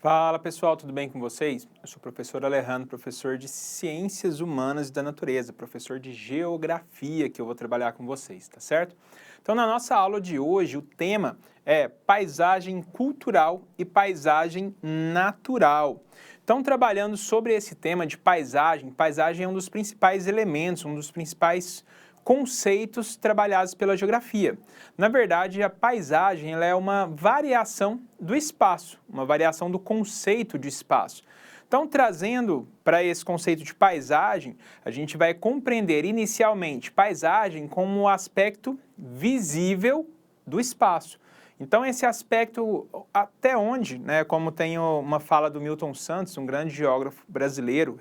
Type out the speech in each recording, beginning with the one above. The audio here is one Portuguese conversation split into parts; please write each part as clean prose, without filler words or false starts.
Fala pessoal, tudo bem com vocês? Eu sou o professor Alejandro, professor de Ciências Humanas e da Natureza, professor de Geografia que eu vou trabalhar com vocês, tá certo? Então na nossa aula de hoje o tema é paisagem cultural e paisagem natural. Então trabalhando sobre esse tema de paisagem, paisagem é um dos principais elementos, um dos principais conceitos trabalhados pela geografia. Na verdade, a paisagem ela é uma variação do espaço, uma variação do conceito de espaço. Então, trazendo para esse conceito de paisagem, a gente vai compreender inicialmente paisagem como o aspecto visível do espaço. Então, esse aspecto, até onde, como tem uma fala do Milton Santos, um grande geógrafo brasileiro,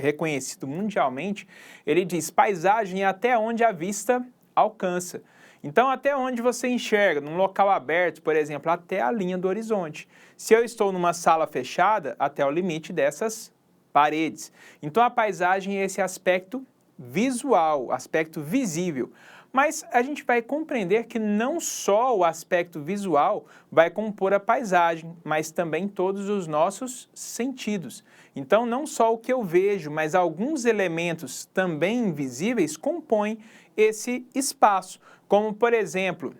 reconhecido mundialmente, ele diz, paisagem é até onde a vista alcança. Então, até onde você enxerga, num local aberto, por exemplo, até a linha do horizonte. Se eu estou numa sala fechada, até o limite dessas paredes. Então, a paisagem é esse aspecto visual, aspecto visível. Mas a gente vai compreender que não só o aspecto visual vai compor a paisagem, mas também todos os nossos sentidos. Então, não só o que eu vejo, mas alguns elementos também invisíveis compõem esse espaço, como, por exemplo,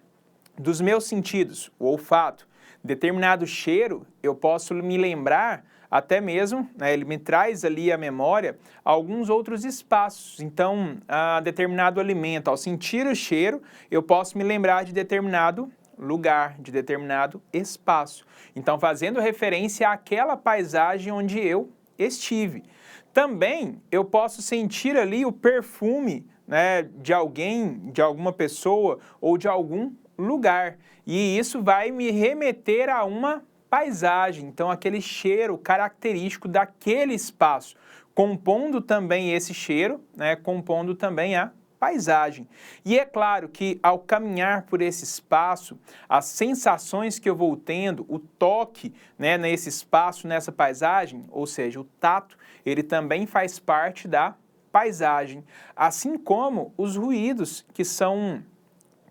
dos meus sentidos, o olfato. Determinado cheiro, eu posso me lembrar até mesmo, ele me traz ali à memória alguns outros espaços. Então, a determinado alimento, ao sentir o cheiro, eu posso me lembrar de determinado lugar, de determinado espaço. Então, fazendo referência àquela paisagem onde eu estive. Também eu posso sentir ali o perfume, de alguém, de alguma pessoa ou de algum lugar. E isso vai me remeter a uma paisagem, então aquele cheiro característico daquele espaço, compondo também esse cheiro, compondo também a paisagem. E é claro que ao caminhar por esse espaço, as sensações que eu vou tendo, o toque, nesse espaço, nessa paisagem, ou seja, o tato, ele também faz parte da paisagem, assim como os ruídos que são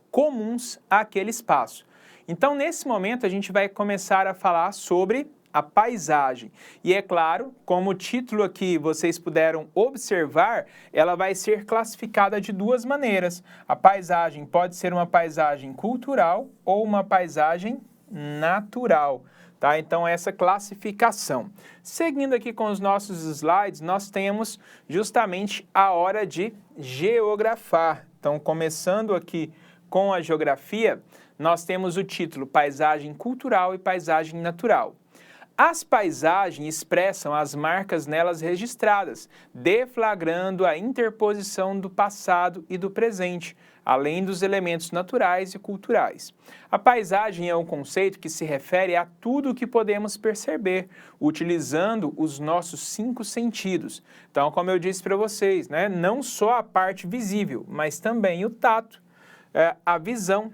comuns àquele espaço. Então, nesse momento, a gente vai começar a falar sobre a paisagem. E é claro, como o título aqui vocês puderam observar, ela vai ser classificada de duas maneiras. A paisagem pode ser uma paisagem cultural ou uma paisagem natural. Tá? Então, essa classificação. Seguindo aqui com os nossos slides, nós temos justamente a hora de geografar. Então, começando aqui com a geografia, nós temos o título Paisagem Cultural e Paisagem Natural. As paisagens expressam as marcas nelas registradas, deflagrando a interposição do passado e do presente, além dos elementos naturais e culturais. A paisagem é um conceito que se refere a tudo o que podemos perceber, utilizando os nossos 5 sentidos. Então, como eu disse para vocês, não só a parte visível, mas também o tato, a visão,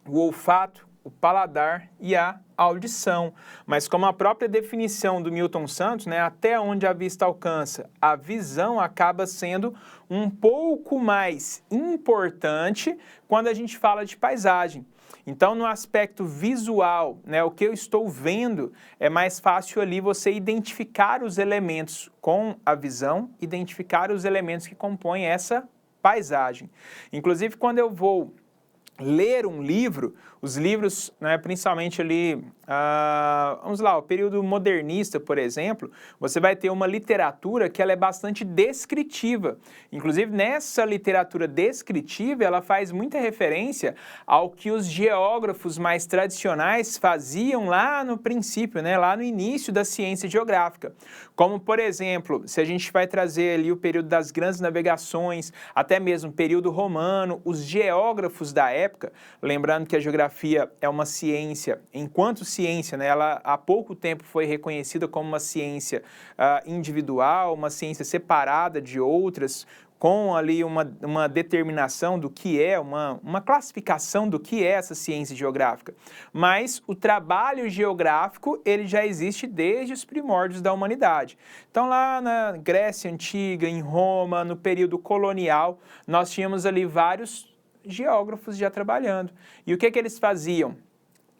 o olfato, o paladar e a audição. Mas como a própria definição do Milton Santos, até onde a vista alcança, a visão acaba sendo um pouco mais importante quando a gente fala de paisagem. Então, no aspecto visual, o que eu estou vendo, é mais fácil ali você identificar os elementos com a visão, identificar os elementos que compõem essa paisagem. Inclusive, quando eu vou ler um livro, os livros, principalmente ali, vamos lá, o período modernista, por exemplo, você vai ter uma literatura que ela é bastante descritiva. Inclusive, nessa literatura descritiva, ela faz muita referência ao que os geógrafos mais tradicionais faziam lá no princípio, lá no início da ciência geográfica. Como, por exemplo, se a gente vai trazer ali o período das grandes navegações, até mesmo o período romano, os geógrafos da época, lembrando que a geografia é uma ciência, enquanto ciência, ela há pouco tempo foi reconhecida como uma ciência individual, uma ciência separada de outras, com ali uma determinação do que é, uma classificação do que é essa ciência geográfica. Mas o trabalho geográfico, ele já existe desde os primórdios da humanidade. Então, lá na Grécia Antiga, em Roma, no período colonial, nós tínhamos ali vários geógrafos já trabalhando. E o que eles faziam?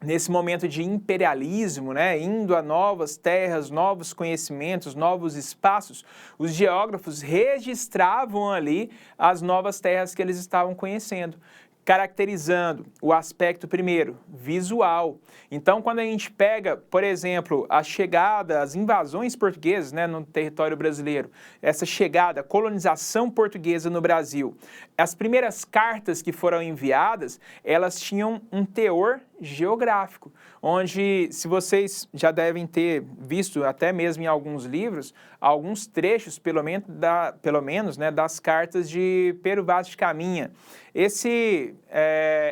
nesse momento de imperialismo, né, indo a novas terras, novos conhecimentos, novos espaços, os geógrafos registravam ali as novas terras que eles estavam conhecendo, caracterizando o aspecto, primeiro, visual. Então, quando a gente pega, por exemplo, a chegada, as invasões portuguesas, né, no território brasileiro, essa chegada, a colonização portuguesa no Brasil, as primeiras cartas que foram enviadas, elas tinham um teor geográfico, onde, se vocês já devem ter visto, até mesmo em alguns livros, alguns trechos, pelo menos, né, das cartas de Pero Vaz de Caminha.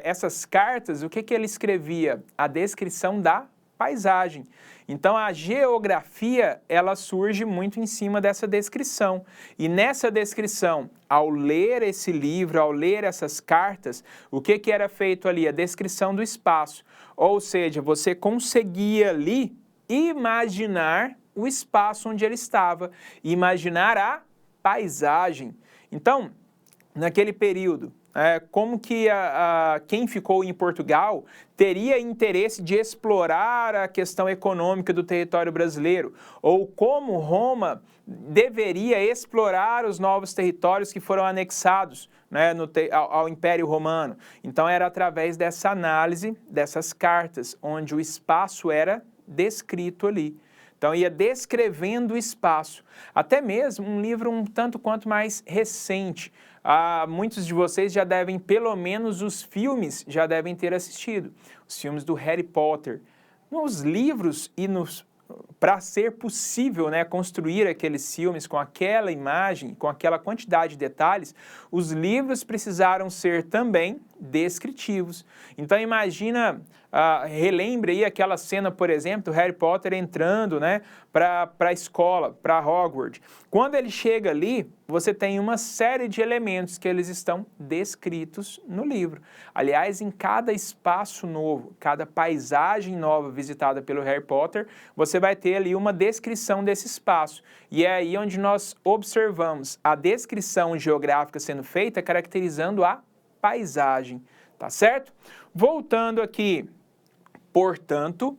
Essas cartas, o que ele escrevia? A descrição da paisagem. Então, a geografia, ela surge muito em cima dessa descrição. E nessa descrição, ao ler esse livro, ao ler essas cartas, o que era feito ali? A descrição do espaço. Ou seja, você conseguia ali imaginar o espaço onde ele estava, imaginar a paisagem. Então, naquele período, como que quem ficou em Portugal teria interesse de explorar a questão econômica do território brasileiro, ou como Roma deveria explorar os novos territórios que foram anexados, né, ao Império Romano. Então era através dessa análise, dessas cartas, onde o espaço era descrito ali. Então ia descrevendo o espaço. Até mesmo um livro um tanto quanto mais recente. Muitos de vocês já devem, pelo menos os filmes, já devem ter assistido. Os filmes do Harry Potter. Nos livros e para ser possível, né, construir aqueles filmes com aquela imagem, com aquela quantidade de detalhes, os livros precisaram ser também descritivos. Então imagina, relembre aí aquela cena, por exemplo, do Harry Potter entrando, né, para a escola, para Hogwarts. Quando ele chega ali, você tem uma série de elementos que eles estão descritos no livro. Aliás, em cada espaço novo, cada paisagem nova visitada pelo Harry Potter, você vai ter ali uma descrição desse espaço. E é aí onde nós observamos a descrição geográfica sendo feita, caracterizando a paisagem, tá certo? Voltando aqui, portanto,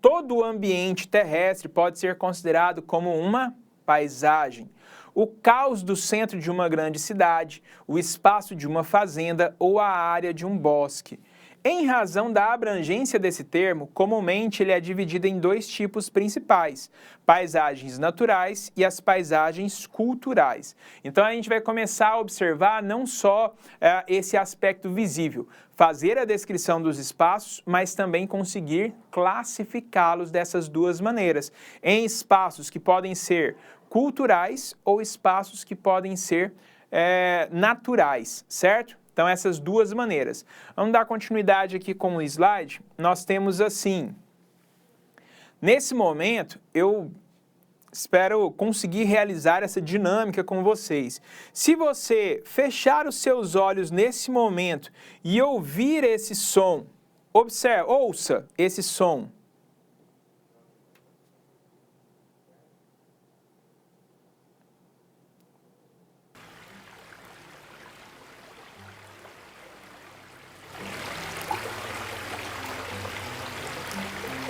todo o ambiente terrestre pode ser considerado como uma paisagem. O caos do centro de uma grande cidade, o espaço de uma fazenda ou a área de um bosque. Em razão da abrangência desse termo, comumente ele é dividido em dois tipos principais: paisagens naturais e as paisagens culturais. Então a gente vai começar a observar não só esse aspecto visível, fazer a descrição dos espaços, mas também conseguir classificá-los dessas duas maneiras, em espaços que podem ser culturais ou espaços que podem ser naturais, certo? Então, essas duas maneiras. Vamos dar continuidade aqui com o slide. Nós temos assim. Nesse momento, eu espero conseguir realizar essa dinâmica com vocês. Se você fechar os seus olhos nesse momento e ouvir esse som, ouça esse som.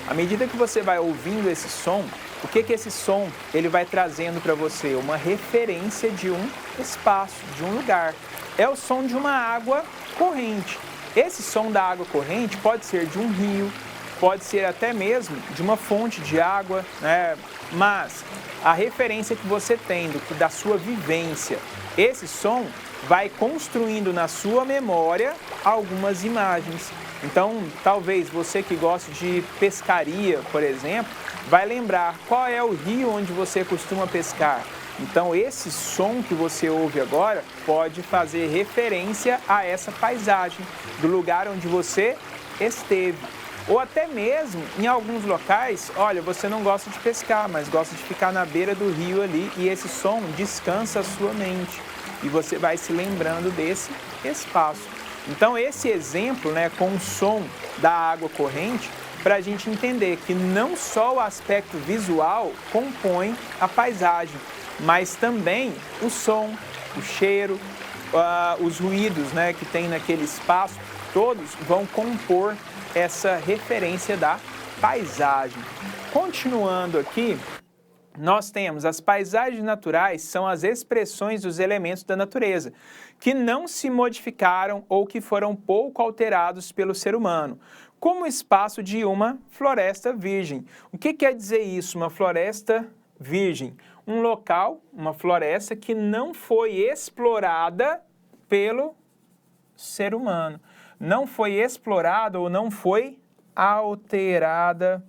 À medida que você vai ouvindo esse som, o que esse som ele vai trazendo para você? Uma referência de um espaço, de um lugar. É o som de uma água corrente. Esse som da água corrente pode ser de um rio, pode ser até mesmo de uma fonte de água, né? Mas a referência que você tem da sua vivência, esse som vai construindo na sua memória algumas imagens. Então, talvez você que gosta de pescaria, por exemplo, vai lembrar qual é o rio onde você costuma pescar. Então, esse som que você ouve agora pode fazer referência a essa paisagem do lugar onde você esteve. Ou até mesmo, em alguns locais, olha, você não gosta de pescar, mas gosta de ficar na beira do rio ali e esse som descansa a sua mente. E você vai se lembrando desse espaço. Então, esse exemplo, né, com o som da água corrente, para a gente entender que não só o aspecto visual compõe a paisagem, mas também o som, o cheiro, os ruídos, né, que tem naquele espaço, todos vão compor essa referência da paisagem. Continuando aqui, nós temos as paisagens naturais, são as expressões dos elementos da natureza, que não se modificaram ou que foram pouco alterados pelo ser humano, como o espaço de uma floresta virgem. O que quer dizer isso, uma floresta virgem? Um local, uma floresta que não foi explorada pelo ser humano. Não foi explorada ou não foi alterada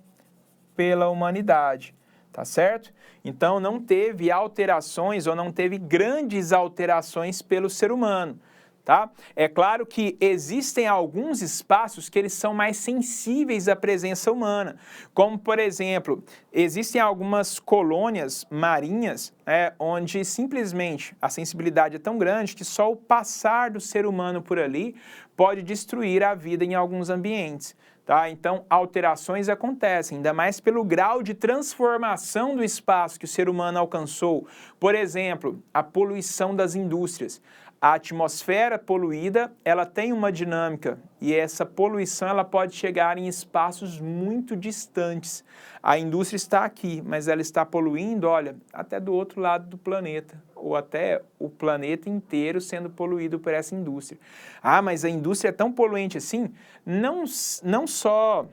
pela humanidade. Tá certo? Então, não teve alterações ou não teve grandes alterações pelo ser humano, tá? É claro que existem alguns espaços que eles são mais sensíveis à presença humana, como, por exemplo, existem algumas colônias marinhas, onde simplesmente a sensibilidade é tão grande que só o passar do ser humano por ali pode destruir a vida em alguns ambientes. Tá? Então, alterações acontecem, ainda mais pelo grau de transformação do espaço que o ser humano alcançou. Por exemplo, a poluição das indústrias. A atmosfera poluída, ela tem uma dinâmica e essa poluição ela pode chegar em espaços muito distantes. A indústria está aqui, mas ela está poluindo, olha, até do outro lado do planeta, ou até o planeta inteiro sendo poluído por essa indústria. Ah, mas a indústria é tão poluente assim? Não só...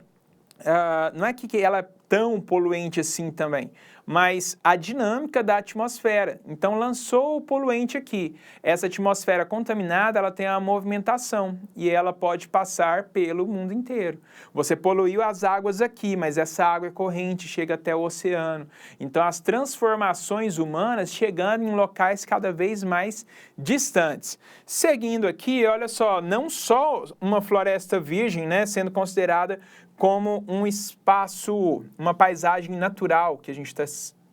não é que ela é tão poluente assim também, mas a dinâmica da atmosfera. Então, lançou o poluente aqui. Essa atmosfera contaminada, ela tem uma movimentação e ela pode passar pelo mundo inteiro. Você poluiu as águas aqui, mas essa água é corrente, chega até o oceano. Então, as transformações humanas chegando em locais cada vez mais distantes. Seguindo aqui, olha só, não só uma floresta virgem, né, sendo considerada como um espaço, uma paisagem natural, que a gente está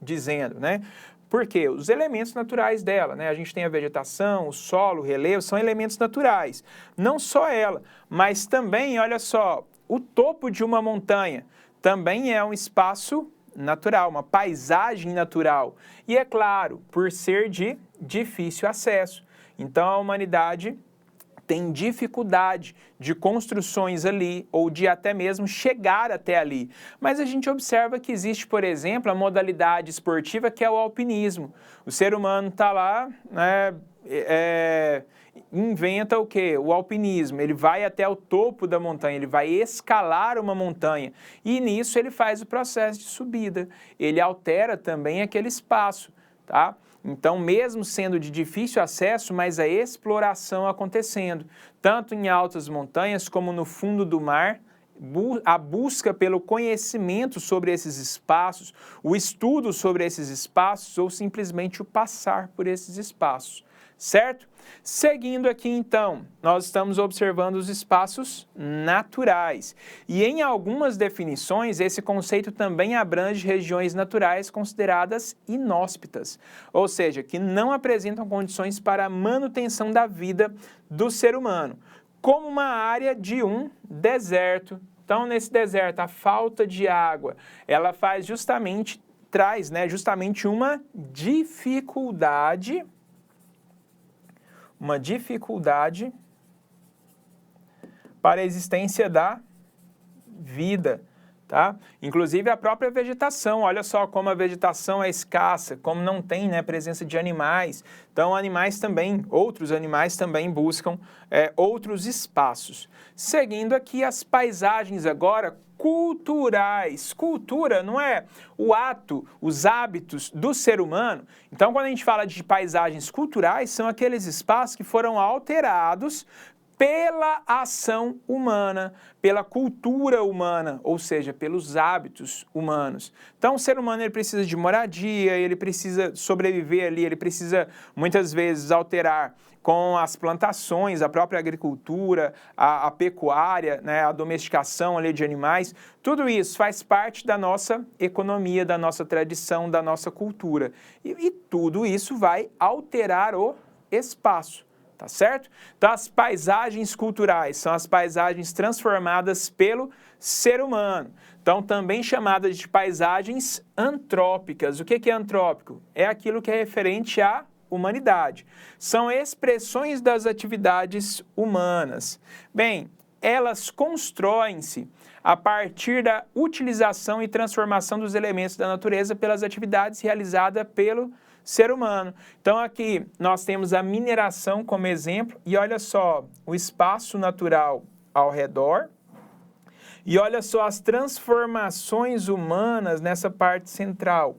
dizendo, né? Por quê? Os elementos naturais dela, né? A gente tem a vegetação, o solo, o relevo, são elementos naturais. Não só ela, mas também, olha só, o topo de uma montanha também é um espaço natural, uma paisagem natural. E é claro, por ser de difícil acesso. Então, a humanidade tem dificuldade de construções ali ou de até mesmo chegar até ali. Mas a gente observa que existe, por exemplo, a modalidade esportiva que é o alpinismo. O ser humano está lá, né, inventa o quê? O alpinismo. Ele vai até o topo da montanha, ele vai escalar uma montanha e nisso ele faz o processo de subida. Ele altera também aquele espaço, tá? Então, mesmo sendo de difícil acesso, mas a exploração acontecendo, tanto em altas montanhas como no fundo do mar, a busca pelo conhecimento sobre esses espaços, o estudo sobre esses espaços ou simplesmente o passar por esses espaços, certo? Seguindo aqui, então, nós estamos observando os espaços naturais. E em algumas definições, esse conceito também abrange regiões naturais consideradas inóspitas, ou seja, que não apresentam condições para a manutenção da vida do ser humano, como uma área de um deserto. Então, nesse deserto, a falta de água, ela faz traz justamente uma dificuldade para a existência da vida, tá? Inclusive a própria vegetação, olha só como a vegetação é escassa, como não tem, né, presença de animais. Então, outros animais também buscam outros espaços. Seguindo aqui as paisagens agora culturais. Cultura não é o ato, os hábitos do ser humano. Então, quando a gente fala de paisagens culturais, são aqueles espaços que foram alterados pela ação humana, pela cultura humana, ou seja, pelos hábitos humanos. Então, o ser humano ele precisa de moradia, ele precisa sobreviver ali, ele precisa muitas vezes alterar com as plantações, a própria agricultura, a pecuária, né, a domesticação ali de animais. Tudo isso faz parte da nossa economia, da nossa tradição, da nossa cultura. E tudo isso vai alterar o espaço. Tá certo? Então, as paisagens culturais são as paisagens transformadas pelo ser humano. Então, também chamadas de paisagens antrópicas. O que é antrópico? É aquilo que é referente à humanidade. São expressões das atividades humanas. Bem, elas constroem-se a partir da utilização e transformação dos elementos da natureza pelas atividades realizadas pelo ser humano. Então aqui nós temos a mineração como exemplo e olha só o espaço natural ao redor e olha só as transformações humanas nessa parte central.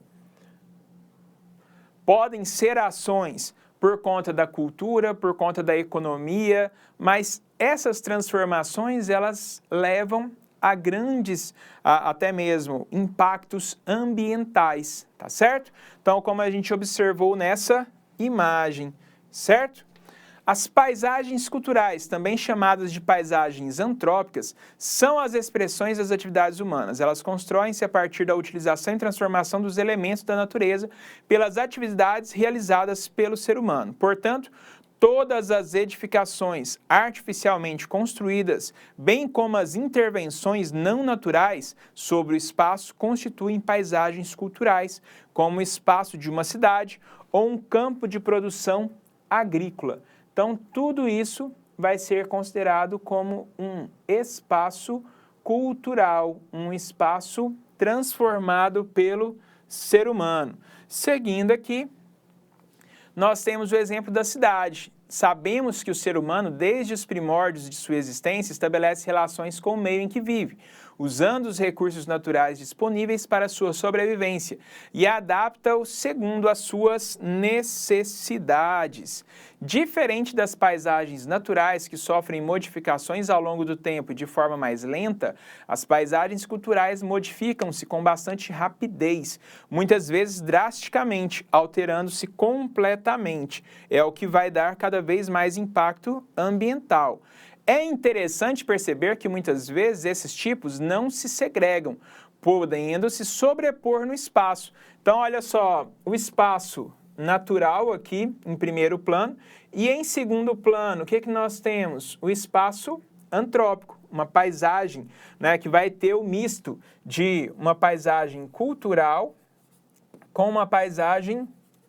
Podem ser ações por conta da cultura, por conta da economia, mas essas transformações elas levam a grandes, até mesmo, impactos ambientais, tá certo? Então, como a gente observou nessa imagem, certo? As paisagens culturais, também chamadas de paisagens antrópicas, são as expressões das atividades humanas. Elas constroem-se a partir da utilização e transformação dos elementos da natureza pelas atividades realizadas pelo ser humano. Portanto, todas as edificações artificialmente construídas, bem como as intervenções não naturais sobre o espaço, constituem paisagens culturais, como o espaço de uma cidade ou um campo de produção agrícola. Então, tudo isso vai ser considerado como um espaço cultural, um espaço transformado pelo ser humano. Seguindo aqui, nós temos o exemplo da cidade. Sabemos que o ser humano, desde os primórdios de sua existência, estabelece relações com o meio em que vive, usando os recursos naturais disponíveis para sua sobrevivência e adapta-os segundo as suas necessidades. Diferente das paisagens naturais que sofrem modificações ao longo do tempo de forma mais lenta, as paisagens culturais modificam-se com bastante rapidez, muitas vezes drasticamente, alterando-se completamente. É o que vai dar cada vez mais impacto ambiental. É interessante perceber que muitas vezes esses tipos não se segregam, podendo se sobrepor no espaço. Então, olha só, o espaço natural aqui em primeiro plano e em segundo plano, o que nós temos? O espaço antrópico, uma paisagem, né, que vai ter o misto de uma paisagem cultural com uma paisagem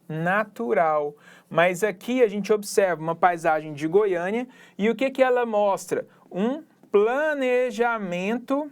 natural. Mas aqui a gente observa uma paisagem de Goiânia e o que ela mostra? Um planejamento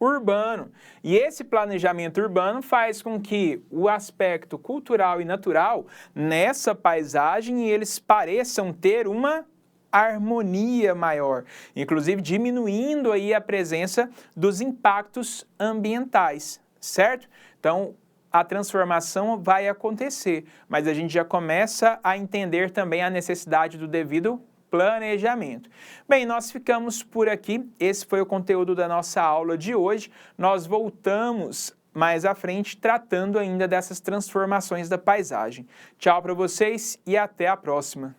urbano. E esse planejamento urbano faz com que o aspecto cultural e natural nessa paisagem eles pareçam ter uma harmonia maior, inclusive diminuindo aí a presença dos impactos ambientais, certo? Então, a transformação vai acontecer, mas a gente já começa a entender também a necessidade do devido planejamento. Bem, nós ficamos por aqui. Esse foi o conteúdo da nossa aula de hoje. Nós voltamos mais à frente tratando ainda dessas transformações da paisagem. Tchau para vocês e até a próxima.